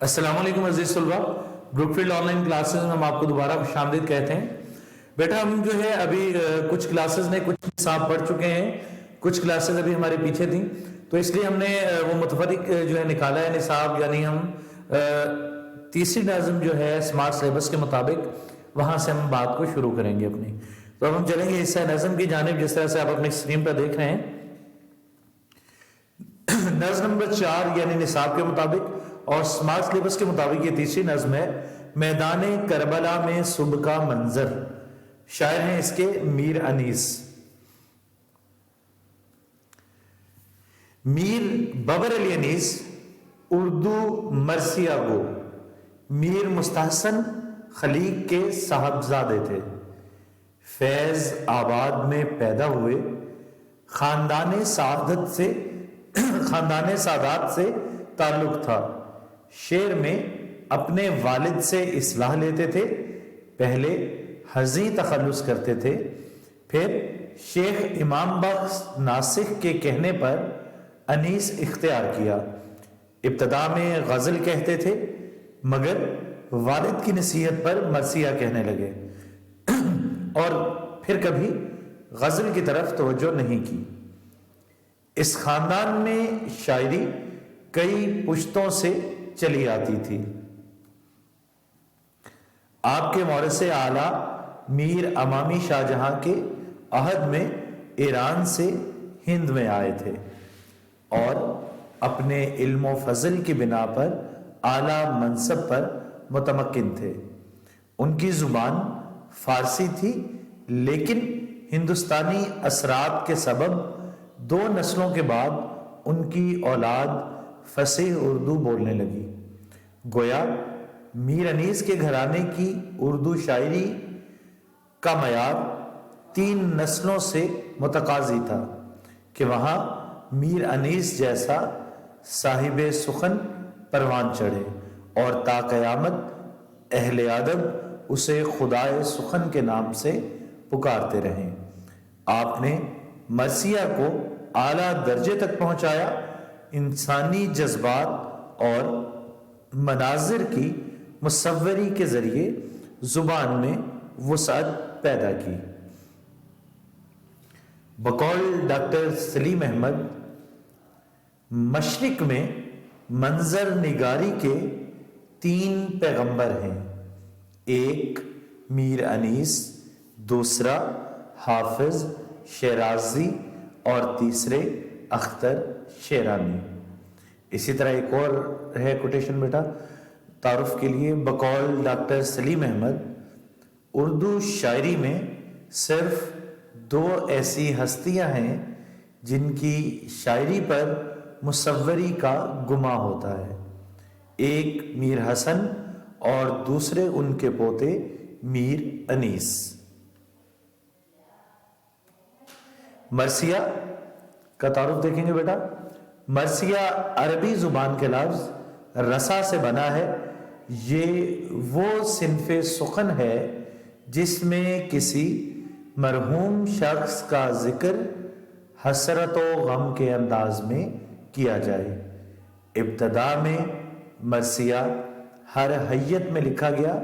السلام علیکم عزیز طلبہ، Brookfield online classes میں ہم آپ کو دوبارہ خوش آمدید کہتے ہیں۔ بیٹا ہم جو ہے ابھی کچھ کلاسز نے کچھ نصاب پڑھ چکے ہیں، کچھ کلاسز ابھی ہمارے پیچھے تھیں، تو اس لیے ہم نے وہ متفرق جو ہے نکالا ہے نصاب، یعنی ہم تیسری نظم جو ہے اسمارٹ سلیبس کے مطابق وہاں سے ہم بات کو شروع کریں گے اپنی۔ تو اب ہم چلیں گے حصہ نظم کی جانب، جس طرح سے آپ اپنی اسکرین پر دیکھ رہے ہیں۔ نظم نمبر 4 یعنی نصاب کے مطابق اور اسمارٹ سلیبس کے مطابق یہ تیسری نظم ہے، میدان کربلا میں صبح کا منظر۔ شاعر ہیں اس کے میر انیس۔ میر ببر علی انیس اردو مرثیہ گو میر مستحسن خلیق کے صاحبزادے تھے۔ فیض آباد میں پیدا ہوئے، خاندان سعادت سے تعلق تھا۔ شعر میں اپنے والد سے اصلاح لیتے تھے، پہلے حزیں تخلص کرتے تھے، پھر شیخ امام بخش ناسخ کے کہنے پر انیس اختیار کیا۔ ابتدا میں غزل کہتے تھے، مگر والد کی نصیحت پر مرثیہ کہنے لگے اور پھر کبھی غزل کی طرف توجہ نہیں کی۔ اس خاندان میں شاعری کئی پشتوں سے چلی آتی تھی۔ آپ کے مورث اعلیٰ میر امامی شاہ جہاں کے عہد میں ایران سے ہند میں آئے تھے اور اپنے علم و فضل کی بنا پر اعلیٰ منصب پر متمکن تھے۔ ان کی زبان فارسی تھی، لیکن ہندوستانی اثرات کے سبب 2 نسلوں کے بعد ان کی اولاد فصیح اردو بولنے لگی۔ گویا میر انیس کے گھرانے کی اردو شاعری کا معیار 3 نسلوں سے متقاضی تھا کہ وہاں میر انیس جیسا صاحب سخن پروان چڑھے اور تا قیامت اہل ادب اسے خدائے سخن کے نام سے پکارتے رہیں۔ آپ نے مرثیہ کو اعلیٰ درجے تک پہنچایا، انسانی جذبات اور مناظر کی مصوری کے ذریعے زبان میں وسعت پیدا کی۔ بقول ڈاکٹر سلیم احمد، مشرق میں منظر نگاری کے 3 پیغمبر ہیں، ایک میر انیس، دوسرا حافظ شیرازی اور تیسرے اختر شیرانی۔ اسی طرح ایک اور ہے کوٹیشن بیٹا تعارف کے لیے، بقول ڈاکٹر سلیم احمد، اردو شاعری میں صرف 2 ایسی ہستیاں ہیں جن کی شاعری پر مصوری کا گماں ہوتا ہے، ایک میر حسن اور دوسرے ان کے پوتے میر انیس۔ مرثیہ کا تعارف دیکھیں گے بیٹا۔ مرثیہ عربی زبان کے لفظ رسا سے بنا ہے۔ یہ وہ صنف سخن ہے جس میں کسی مرحوم شخص کا ذکر حسرت و غم کے انداز میں کیا جائے۔ ابتدا میں مرثیہ ہر حیت میں لکھا گیا۔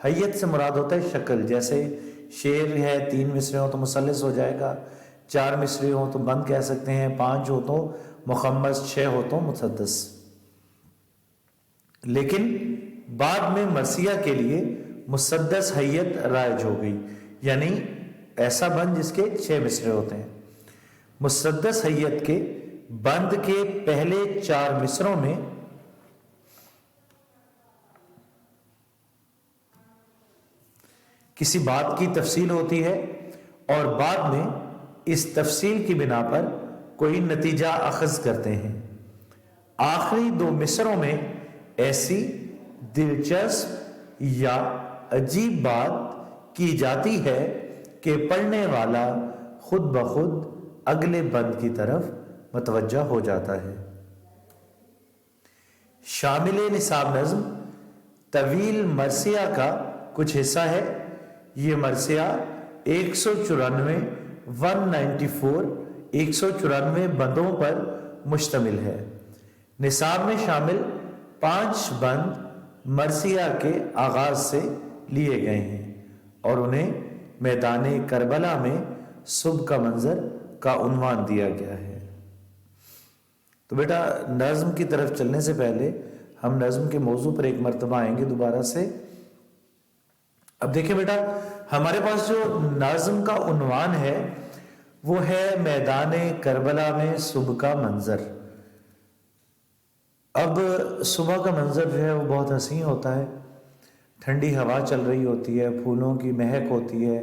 حیت سے مراد ہوتا ہے شکل، جیسے شعر ہے 3 مصرے ہوں تو مثلث ہو جائے گا، 4 مصرے ہوں تو بند کہہ سکتے ہیں، 5 ہو تو مخمس، 6 ہو تو مسدس۔ لیکن بعد میں مرثیہ کے لیے مسدس حیت رائج ہو گئی، یعنی ایسا بند جس کے 6 مصرے ہوتے ہیں۔ مسدس حیت کے بند کے پہلے 4 مصروں میں کسی بات کی تفصیل ہوتی ہے اور بعد میں اس تفصیل کی بنا پر کوئی نتیجہ اخذ کرتے ہیں۔ آخری 2 مصروں میں ایسی دلچسپ یا عجیب بات کی جاتی ہے کہ پڑھنے والا خود بخود اگلے بند کی طرف متوجہ ہو جاتا ہے۔ شامل نصاب نظم طویل مرثیہ کا کچھ حصہ ہے۔ یہ مرثیہ 194 بندوں پر مشتمل ہے۔ نصاب میں شامل 5 बंद मरसिया के आगाज से लिए गए हैं और उन्हें मैदान करबला में सुबह का मंजर का उन्वान दिया गया है। तो बेटा नज़्म की तरफ चलने से पहले हम नज़्म के मौजू पर एक मर्तबा आएंगे दोबारा से। अब देखिए बेटा, हमारे पास जो नज़्म का उन्वान है वो है मैदान करबला में सुबह का मंजर। अब सुबह का मंजर जो है वो बहुत हसीन होता है, ठंडी हवा चल रही होती है, फूलों की महक होती है,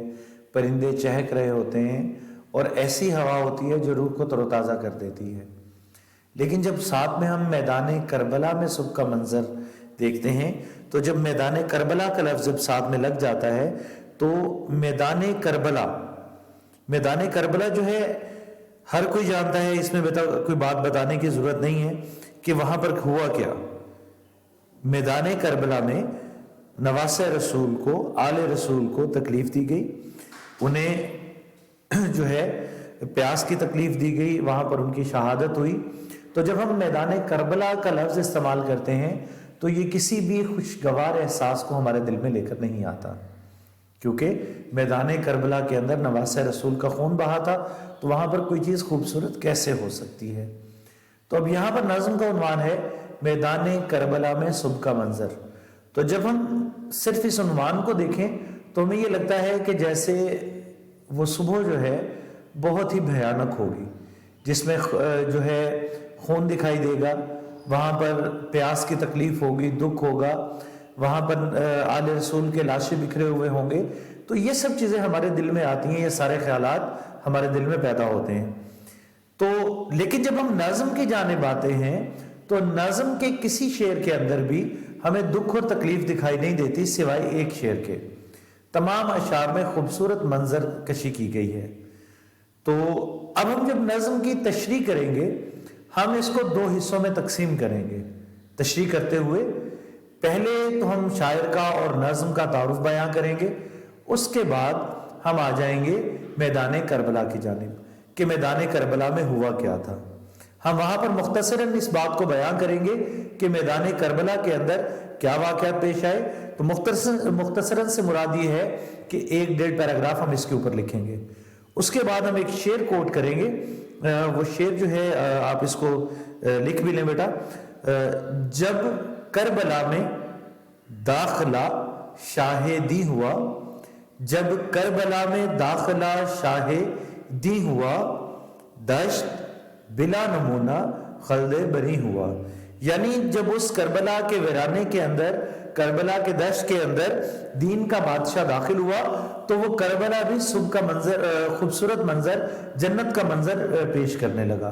परिंदे चहक रहे होते हैं और ऐसी हवा होती है जो रूह को तरोताज़ा कर देती है। लेकिन जब साथ में हम मैदान करबला में सुबह का मंजर देखते हैं तो जब मैदान करबला का लफ्ज़ जब साथ में लग जाता है तो मैदान करबला जो है हर कोई जानता है, इसमें बेटा कोई बात बताने की ज़रूरत नहीं है कि वहाँ पर हुआ क्या। मैदान करबला में नवासे रसूल को, आले रसूल को तकलीफ़ दी गई, उन्हें जो है प्यास की तकलीफ़ दी गई, वहाँ पर उनकी शहादत हुई। तो जब हम मैदान करबला का लफ्ज़ इस्तेमाल करते हैं तो ये किसी भी खुशगवार एहसास को हमारे दिल में लेकर नहीं आता, क्योंकि मैदान करबला के अंदर नवासे रसूल का खून बहा था, तो वहाँ पर कोई चीज़ खूबसूरत कैसे हो सकती है। तो अब यहाँ पर नज़्म का उन्वान है मैदान करबला में सुबह का मंजर। तो जब हम सिर्फ इस उन्वान को देखें तो हमें ये लगता है कि जैसे वो सुबह जो है बहुत ही भयानक होगी, जिसमें जो है खून दिखाई देगा, वहाँ पर प्यास की तकलीफ होगी, दुख होगा, वहाँ पर आले रसूल के लाशें बिखरे हुए होंगे। तो ये सब चीज़ें हमारे दिल में आती हैं, ये सारे ख्यालात हमारे दिल में पैदा होते हैं। तो लेकिन जब हम नज़्म की जानिब आते हैं तो नज़्म के किसी शेर के अंदर भी हमें दुख और तकलीफ दिखाई नहीं देती सिवाय एक शेर के। तमाम अशार में खूबसूरत मंजर कशी की गई है। तो अब हम जब नज़्म की तशरीह करेंगे हम इसको 2 हिस्सों में तकसीम करेंगे। तशरीह करते हुए पहले तो हम शायर का और नज़्म का तारुफ बयां करेंगे, उसके बाद हम आ जाएंगे मैदान करबला की जानिब कि मैदान करबला में हुआ क्या था। हम वहां पर मुख्तसरन इस बात को बयां करेंगे कि मैदान करबला के अंदर क्या वाक़यात पेश आए। तो मुख्तसरन से मुराद ये है कि 1-1.5 पैराग्राफ हम इसके ऊपर लिखेंगे। उसके बाद हम एक शेर कोट करेंगे, वो शेर जो है आप इसको लिख भी लें बेटा। जब करबला में दाखिला शाहिदी हुआ, जब करबला में दाखिला शाहिदी हुआ, दश्त बिला नमूना खल्दे बरी हुआ। यानी जब उस करबला के वीराने के अंदर, करबला के दश्त के अंदर दीन का बादशाह दाखिल हुआ तो वो करबला भी सुबह का मंजर, खूबसूरत मंजर, जन्नत का मंजर पेश करने लगा।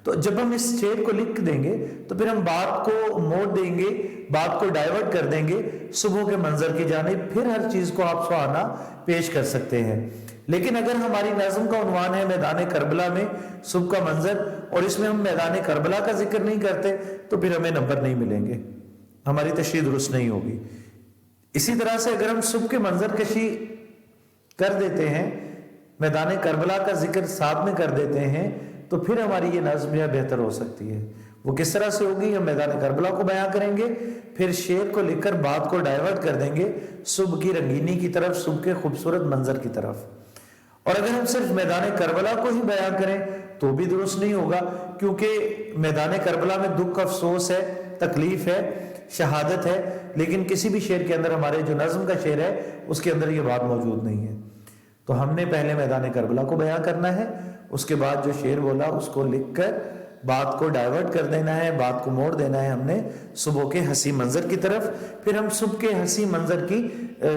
तो जब हम इस शेर को लिख देंगे तो फिर हम बात को मोड़ देंगे, बात को डाइवर्ट कर देंगे सुबह के मंजर की जानिब, फिर हर चीज को आप सुहाना पेश कर सकते हैं। लेकिन अगर हमारी नज़्म का उन्वान है मैदान करबला में सुबह का मंजर और इसमें हम मैदान करबला का जिक्र नहीं करते तो फिर हमें नंबर नहीं मिलेंगे, हमारी तशरीह दुरुस्त नहीं होगी। इसी तरह से अगर हम सुबह के मंजर कशी कर देते हैं, मैदान करबला का जिक्र साथ में कर देते हैं, तो फिर हमारी ये नज़्म बेहतर हो सकती है। वो किस तरह से होगी, हम मैदान करबला को बयां करेंगे, फिर शेर को लिखकर बात को डाइवर्ट कर देंगे सुबह की रंगीनी की तरफ, सुबह के खूबसूरत मंजर की तरफ। और अगर हम सिर्फ मैदान करबला को ही बयां करें तो भी दुरुस्त नहीं होगा, क्योंकि मैदान करबला में दुख, अफसोस है, तकलीफ है, शहादत है, लेकिन किसी भी शेर के अंदर, हमारे जो नज़्म का शेर है उसके अंदर ये बात मौजूद नहीं है। तो हमने पहले मैदान करबला को बयां करना है, उसके बाद जो शेर बोला उसको लिखकर बात को डाइवर्ट कर देना है, बात को मोड़ देना है हमने सुबह के हंसी मंजर की तरफ। फिर हम सुबह के हंसी मंजर की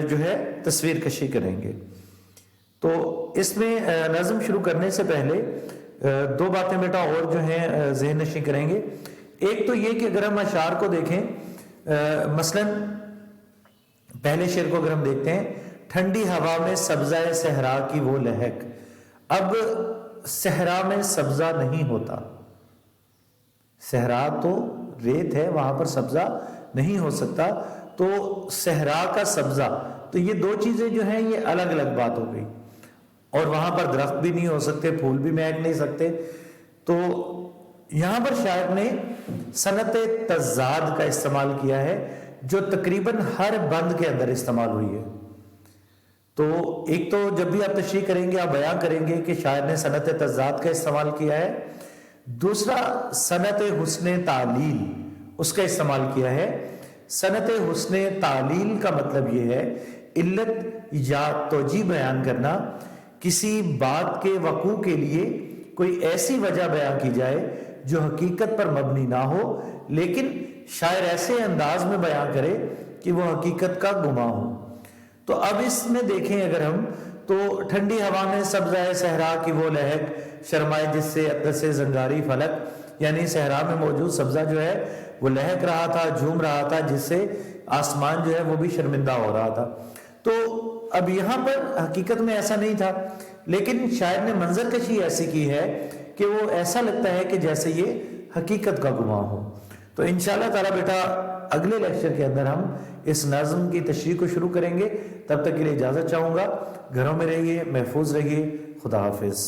जो है तस्वीर कशी करेंगे। तो इसमें नज़्म शुरू करने से पहले 2 बातें बेटा और जो है ज़हन नशी करेंगे। एक तो ये कि अगर हम अशार को देखें, मसलन पहले शेर को अगर हम देखते हैं, ठंडी हवा में सब्ज़ा सहरा की वो लहक। अब सहरा में सब्ज़ा नहीं होता, सहरा तो रेत है, वहां पर सब्ज़ा नहीं हो सकता, तो सहरा का सब्ज़ा, तो ये 2 चीज़ें जो हैं ये अलग अलग बात हो गई। और वहां पर दरख्त भी नहीं हो सकते, फूल भी महक नहीं सकते। तो یہاں پر شاعر نے صنعت تضاد کا استعمال کیا ہے جو تقریباً ہر بند کے اندر استعمال ہوئی ہے. تو ایک تو جب بھی آپ تشریح کریں گے آپ بیان کریں گے کہ شاعر نے صنعت تضاد کا استعمال کیا ہے. دوسرا صنعت حسن تعلیل اس کا استعمال کیا ہے. صنعت حسن تعلیل کا مطلب یہ ہے علت یا توجیہ بیان کرنا، کسی بات کے وقوع کے لیے کوئی ایسی وجہ بیان کی جائے جو حقیقت پر مبنی نہ ہو لیکن شاعر ایسے انداز میں بیان کرے کہ وہ حقیقت کا گماں ہو. تو اب اس میں دیکھیں اگر ہم تو ٹھنڈی ہوا میں سبزہ صحرا کی وہ لہک شرمائے جس سے اطلس زنگاری فلک، یعنی صحرا میں موجود سبزہ جو ہے وہ لہک رہا تھا، جھوم رہا تھا، جس سے آسمان جو ہے وہ بھی شرمندہ ہو رہا تھا. تو اب یہاں پر حقیقت میں ایسا نہیں تھا لیکن شاعر نے منظر کشی ایسی کی ہے کہ وہ ایسا لگتا ہے کہ جیسے یہ حقیقت کا گماں ہو. تو انشاءاللہ تعالیٰ بیٹا اگلے لیکچر کے اندر ہم اس نظم کی تشریح کو شروع کریں گے. تب تک کے لیے اجازت چاہوں گا. گھروں میں رہیے، محفوظ رہیے. خدا حافظ.